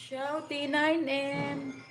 Shouty 9M.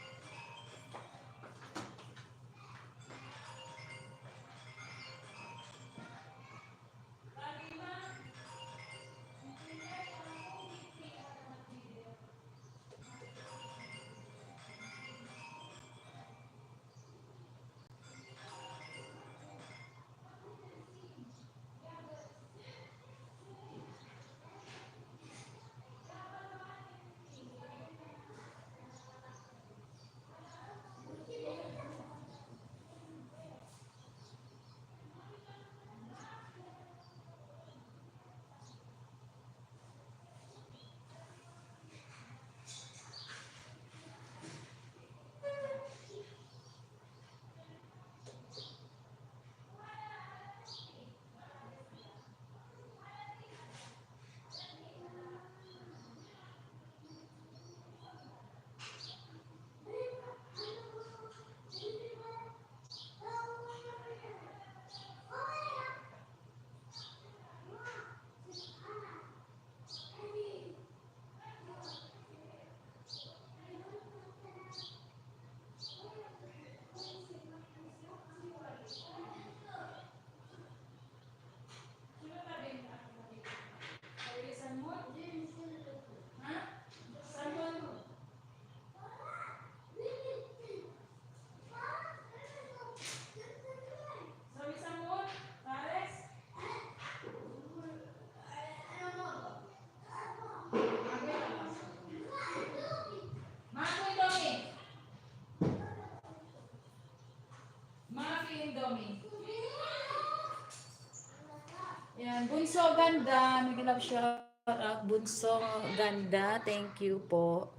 Yan, Bunso Ganda. May love shout out. Bunso Ganda. Thank you po.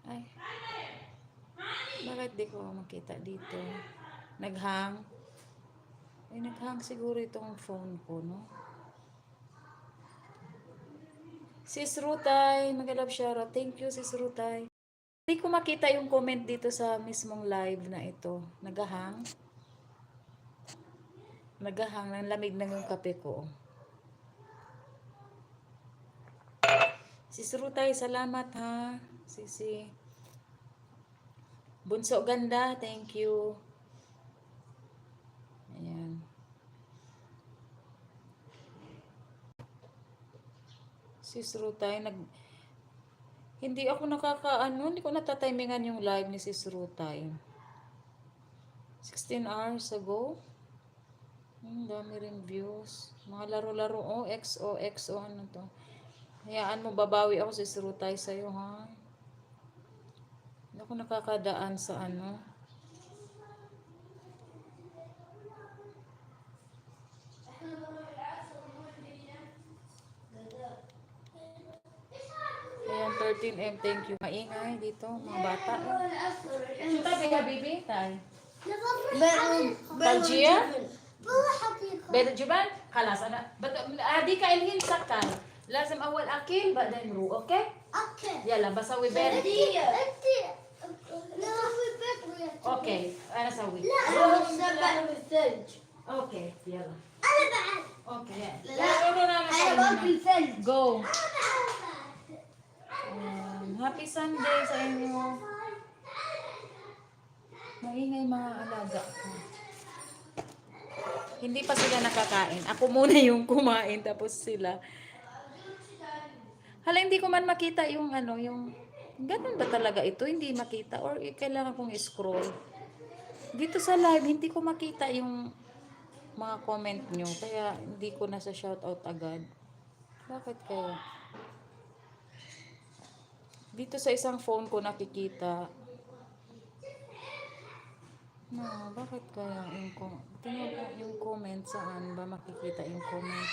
Ay, bakit di ko makita dito? Naghang. Ay, naghang siguro itong phone ko, no? Sis Rutay. May love shout out. Thank you, Sis Rutay. Hindi ko makita yung comment dito sa mismong live na ito. Naghang. Naghang. Lamig na yung kape ko. Sis Rutay, salamat ha. Sisi. Bunso Ganda, thank you. Ayan. Sis Rutay, hindi ako hindi ko natatimingan yung live ni Sis Rutay. 16 hours ago. Dami rin views. Mga laro-laro, XO, ano to. Hayaan mo, babawi ako Sis Rutay sa'yo, ha? Hindi ako nakakadaan sa ano. Ayan, 13M, thank you. Maingay dito, mga bata. Tabi ka, baby, tay. Taljia? Bedo juban? Kalas, ana. Adi ka ilhin sakal. Lazim awal akil, بعدين رو, okay? Okay. يلا بسوي بيض. انت نسوي بيض ويا اوكي انا اسوي. لا انا بالثلج. اوكي يلا. انا بعد. اوكي. لا انا باكل ثلج. Go. Happy Sunday sa inyo. Maingay mga alaga ko. Hindi pa sila nakakain. Ako muna yung kumain tapos sila. Hala, hindi ko man makita yung ano, yung ganun ba talaga ito? Hindi makita or kailangan kong scroll. Dito sa live, hindi ko makita yung mga comment nyo. Kaya hindi ko na sa shoutout agad. Bakit kaya? Dito sa isang phone ko nakikita. No, bakit kaya yung tingnan ko yung comment saan ba makikita yung comment?